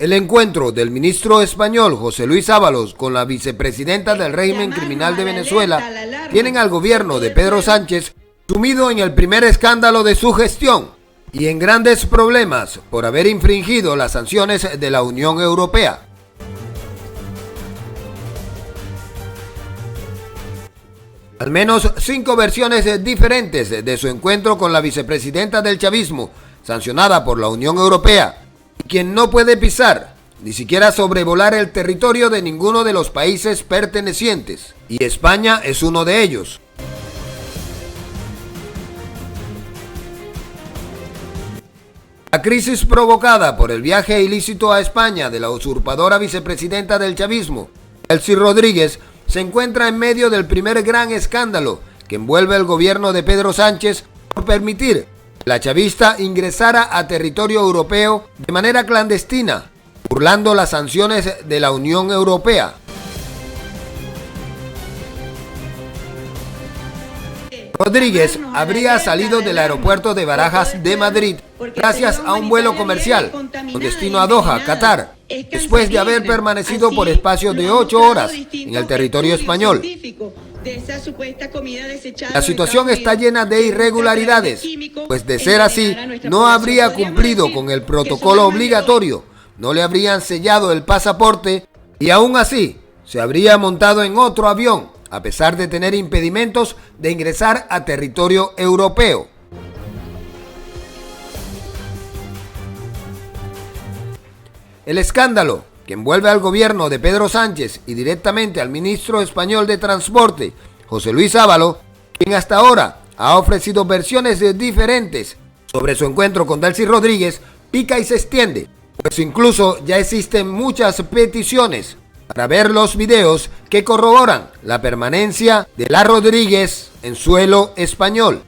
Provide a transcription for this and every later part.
El encuentro del ministro español José Luis Ábalos con la vicepresidenta del régimen criminal de Venezuela tienen al gobierno de Pedro Sánchez sumido en el primer escándalo de su gestión y en grandes problemas por haber infringido las sanciones de la Unión Europea. Al menos 5 versiones diferentes de su encuentro con la vicepresidenta del chavismo, sancionada por la Unión Europea, quien no puede pisar, ni siquiera sobrevolar el territorio de ninguno de los países pertenecientes, y España es uno de ellos. La crisis provocada por el viaje ilícito a España de la usurpadora vicepresidenta del chavismo, Delcy Rodríguez, se encuentra en medio del primer gran escándalo que envuelve el gobierno de Pedro Sánchez por permitir que la chavista ingresara a territorio europeo de manera clandestina, burlando las sanciones de la Unión Europea. Rodríguez habría salido del aeropuerto de Barajas de Madrid gracias a un vuelo comercial con destino a Doha, Qatar, después de haber permanecido por espacio de 8 horas en el territorio español. La situación está llena de irregularidades, pues de ser así, no habría cumplido con el protocolo obligatorio, no le habrían sellado el pasaporte y aún así se habría montado en otro avión, a pesar de tener impedimentos de ingresar a territorio europeo. El escándalo que envuelve al gobierno de Pedro Sánchez y directamente al ministro español de Transporte, José Luis Ábalos, quien hasta ahora ha ofrecido versiones diferentes sobre su encuentro con Delcy Rodríguez, pica y se extiende, pues incluso ya existen muchas peticiones para ver los videos que corroboran la permanencia de la Rodríguez en suelo español.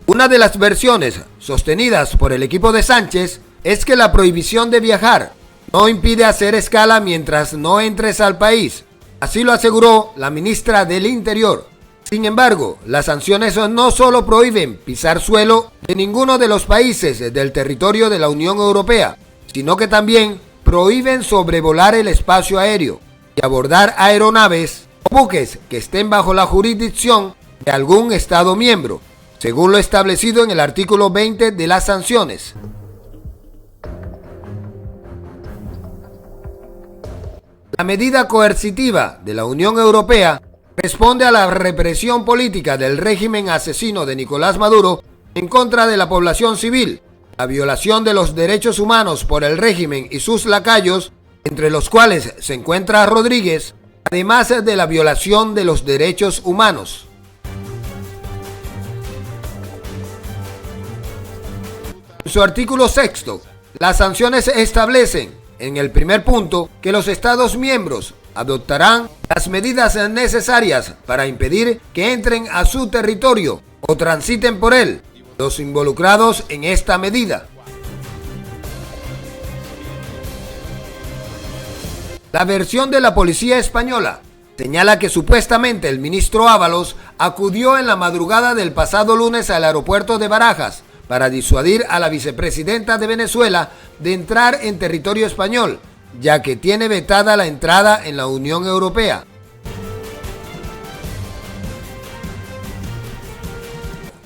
Una de las versiones sostenidas por el equipo de Sánchez es que la prohibición de viajar no impide hacer escala mientras no entres al país. Así lo aseguró la ministra del Interior. Sin embargo, las sanciones no solo prohíben pisar suelo de ninguno de los países del territorio de la Unión Europea, sino que también prohíben sobrevolar el espacio aéreo y abordar aeronaves o buques que estén bajo la jurisdicción de algún Estado miembro, según lo establecido en el artículo 20 de las sanciones. La medida coercitiva de la Unión Europea responde a la represión política del régimen asesino de Nicolás Maduro en contra de la población civil, la violación de los derechos humanos por el régimen y sus lacayos, entre los cuales se encuentra Rodríguez, además de la violación de los derechos humanos. En su artículo 6, las sanciones establecen, en el primer punto, que los Estados miembros adoptarán las medidas necesarias para impedir que entren a su territorio o transiten por él los involucrados en esta medida. La versión de la policía española señala que supuestamente el ministro Ábalos acudió en la madrugada del pasado lunes al aeropuerto de Barajas para disuadir a la vicepresidenta de Venezuela de entrar en territorio español, ya que tiene vetada la entrada en la Unión Europea.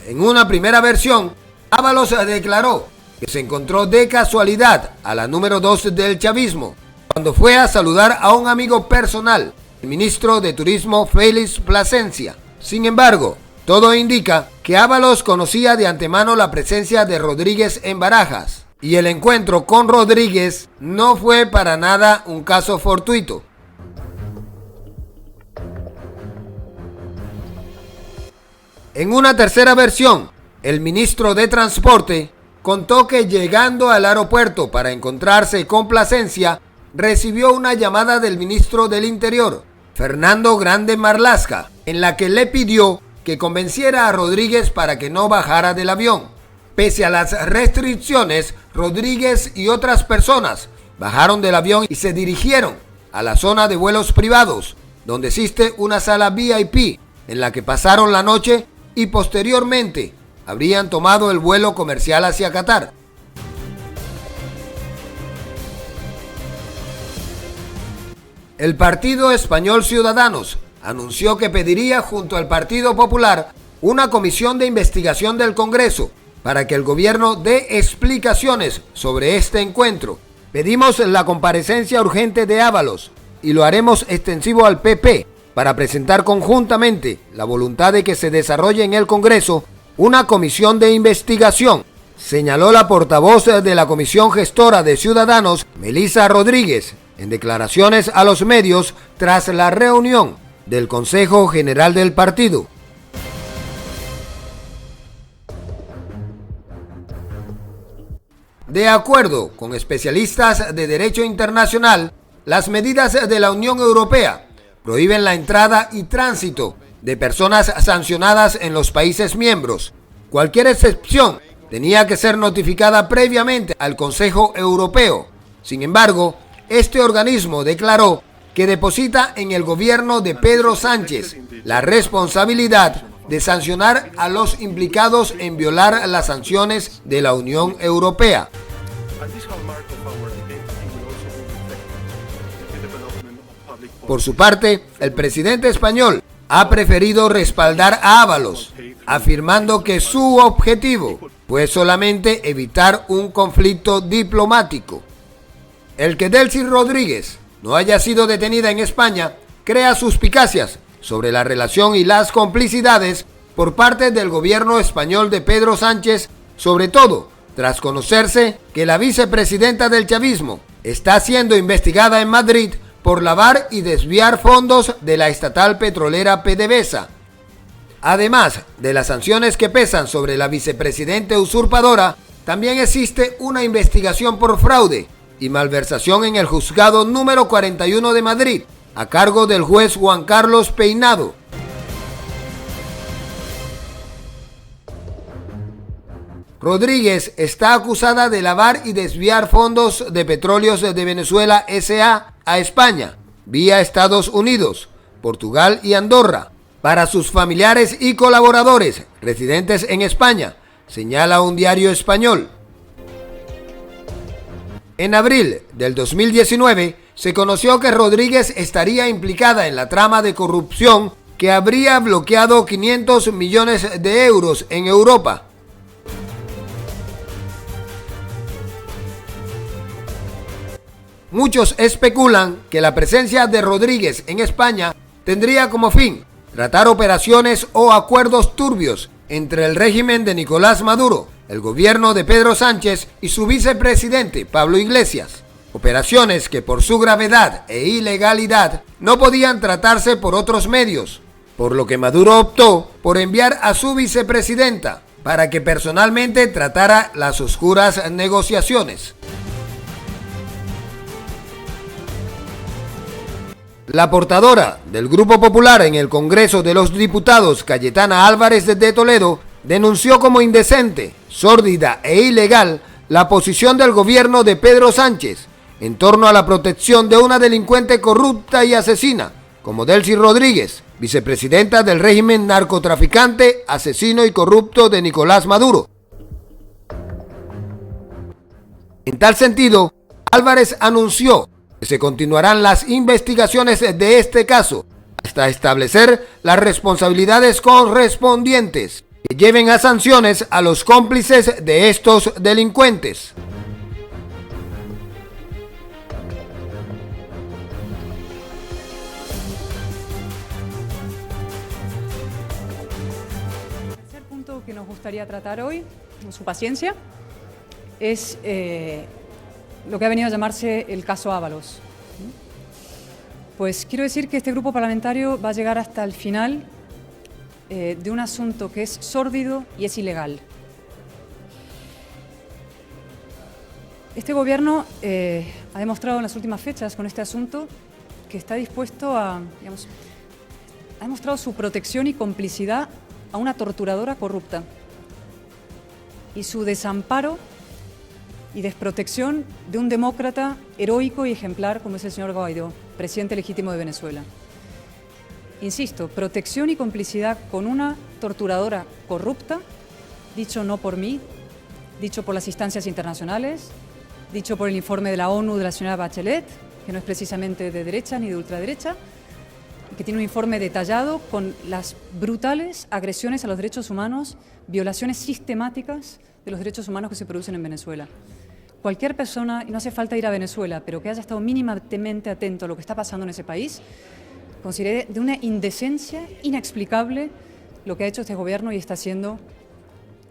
En una primera versión, Ábalos declaró que se encontró de casualidad a la número 2 del chavismo, cuando fue a saludar a un amigo personal, el ministro de Turismo Félix Plasencia. Sin embargo, todo indica que Ábalos conocía de antemano la presencia de Rodríguez en Barajas, y el encuentro con Rodríguez no fue para nada un caso fortuito. En una tercera versión, el ministro de Transporte contó que llegando al aeropuerto para encontrarse con Plasencia, recibió una llamada del ministro del Interior, Fernando Grande Marlaska, en la que le pidió que convenciera a Rodríguez para que no bajara del avión. Pese a las restricciones, Rodríguez y otras personas bajaron del avión y se dirigieron a la zona de vuelos privados, donde existe una sala VIP en la que pasaron la noche y posteriormente habrían tomado el vuelo comercial hacia Qatar. El Partido Español Ciudadanos anunció que pediría junto al Partido Popular una comisión de investigación del Congreso para que el gobierno dé explicaciones sobre este encuentro. Pedimos la comparecencia urgente de Ábalos y lo haremos extensivo al PP para presentar conjuntamente la voluntad de que se desarrolle en el Congreso una comisión de investigación, señaló la portavoz de la Comisión Gestora de Ciudadanos, Melissa Rodríguez, en declaraciones a los medios tras la reunión del Consejo General del partido. De acuerdo con especialistas de derecho internacional, las medidas de la Unión Europea prohíben la entrada y tránsito de personas sancionadas en los países miembros. Cualquier excepción tenía que ser notificada previamente al Consejo Europeo. Sin embargo, este organismo declaró que deposita en el gobierno de Pedro Sánchez la responsabilidad de sancionar a los implicados en violar las sanciones de la Unión Europea. Por su parte, el presidente español ha preferido respaldar a Ábalos, afirmando que su objetivo fue solamente evitar un conflicto diplomático. El que Delcy Rodríguez no haya sido detenida en España crea suspicacias sobre la relación y las complicidades por parte del gobierno español de Pedro Sánchez, sobre todo tras conocerse que la vicepresidenta del chavismo está siendo investigada en Madrid por lavar y desviar fondos de la estatal petrolera PDVSA. Además de las sanciones que pesan sobre la vicepresidenta usurpadora, también existe una investigación por fraude y malversación en el juzgado número 41 de Madrid, a cargo del juez Juan Carlos Peinado. Rodríguez está acusada de lavar y desviar fondos de Petróleos de Venezuela S.A. a España, vía Estados Unidos, Portugal y Andorra, para sus familiares y colaboradores residentes en España, señala un diario español. En abril del 2019 se conoció que Rodríguez estaría implicada en la trama de corrupción que habría bloqueado 500 millones de euros en Europa. Muchos especulan que la presencia de Rodríguez en España tendría como fin tratar operaciones o acuerdos turbios entre el régimen de Nicolás Maduro, el gobierno de Pedro Sánchez y su vicepresidente Pablo Iglesias. Operaciones que por su gravedad e ilegalidad no podían tratarse por otros medios, por lo que Maduro optó por enviar a su vicepresidenta para que personalmente tratara las oscuras negociaciones. La portadora del Grupo Popular en el Congreso de los Diputados, Cayetana Álvarez de Toledo, denunció como indecente, sórdida e ilegal la posición del gobierno de Pedro Sánchez en torno a la protección de una delincuente corrupta y asesina, como Delcy Rodríguez, vicepresidenta del régimen narcotraficante, asesino y corrupto de Nicolás Maduro. En tal sentido, Álvarez anunció que se continuarán las investigaciones de este caso hasta establecer las responsabilidades correspondientes que lleven a sanciones a los cómplices de estos delincuentes. El tercer punto que nos gustaría tratar hoy, con su paciencia, es lo que ha venido a llamarse el caso Ábalos. Pues quiero decir que este grupo parlamentario va a llegar hasta el final de un asunto que es sórdido y es ilegal. Este gobierno ha demostrado en las últimas fechas con este asunto que está dispuesto a, ha demostrado su protección y complicidad a una torturadora corrupta y su desamparo y desprotección de un demócrata heroico y ejemplar como es el señor Guaidó, presidente legítimo de Venezuela. Insisto, protección y complicidad con una torturadora corrupta dicho no por mí, dicho por las instancias internacionales, dicho por el informe de la ONU de la señora Bachelet, que no es precisamente de derecha ni de ultraderecha, que tiene un informe detallado con las brutales agresiones a los derechos humanos, violaciones sistemáticas de los derechos humanos que se producen en Venezuela. Cualquier persona, y no hace falta ir a Venezuela, pero que haya estado mínimamente atento a lo que está pasando en ese país, considere de una indecencia inexplicable lo que ha hecho este gobierno y está haciendo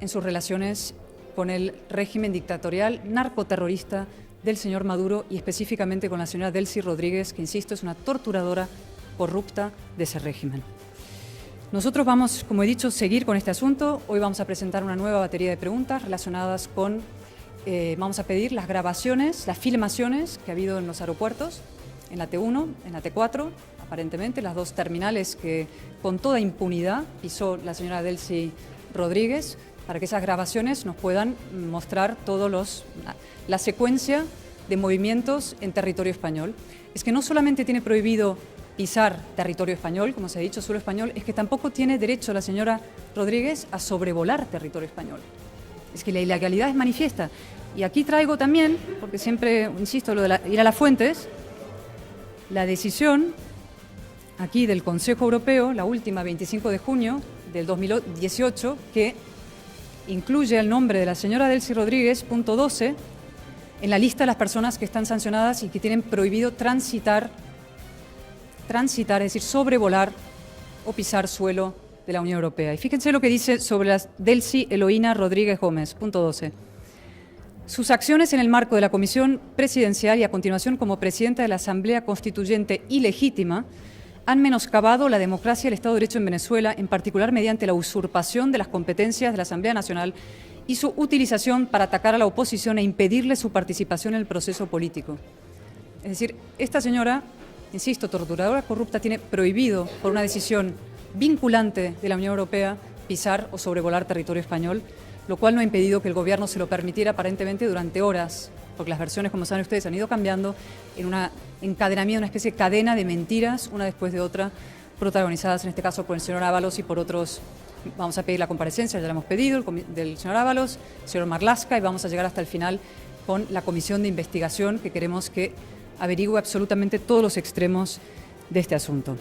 en sus relaciones con el régimen dictatorial narcoterrorista del señor Maduro y específicamente con la señora Delcy Rodríguez, que, insisto, es una torturadora corrupta de ese régimen. Nosotros vamos, como he dicho, seguir con este asunto. Hoy vamos a presentar una nueva batería de preguntas relacionadas con, vamos a pedir las grabaciones, las filmaciones que ha habido en los aeropuertos, en la T1, en la T4, aparentemente, las dos terminales que con toda impunidad pisó la señora Delcy Rodríguez, para que esas grabaciones nos puedan mostrar la secuencia de movimientos en territorio español. Es que no solamente tiene prohibido pisar territorio español, como se ha dicho, suelo español, es que tampoco tiene derecho la señora Rodríguez a sobrevolar territorio español. Es que la ilegalidad es manifiesta. Y aquí traigo también, porque siempre insisto, lo de ir a las fuentes, la decisión aquí del Consejo Europeo, la última, 25 de junio del 2018, que incluye el nombre de la señora Delcy Rodríguez, punto 12, en la lista de las personas que están sancionadas y que tienen prohibido transitar, es decir, sobrevolar o pisar suelo de la Unión Europea. Y fíjense lo que dice sobre la Delcy Eloína Rodríguez Gómez, punto 12. Sus acciones en el marco de la Comisión Presidencial y a continuación como presidenta de la Asamblea Constituyente ilegítima han menoscabado la democracia y el Estado de Derecho en Venezuela, en particular mediante la usurpación de las competencias de la Asamblea Nacional y su utilización para atacar a la oposición e impedirle su participación en el proceso político. Es decir, esta señora, insisto, torturadora corrupta, tiene prohibido, por una decisión vinculante de la Unión Europea, pisar o sobrevolar territorio español, lo cual no ha impedido que el gobierno se lo permitiera aparentemente durante horas, porque las versiones, como saben ustedes, han ido cambiando en una encadenamiento, una especie de cadena de mentiras, una después de otra, protagonizadas en este caso por el señor Ábalos y por otros. Vamos a pedir la comparecencia, ya la hemos pedido, del señor Ábalos, el señor Marlaska, y vamos a llegar hasta el final con la comisión de investigación que queremos que averigüe absolutamente todos los extremos de este asunto.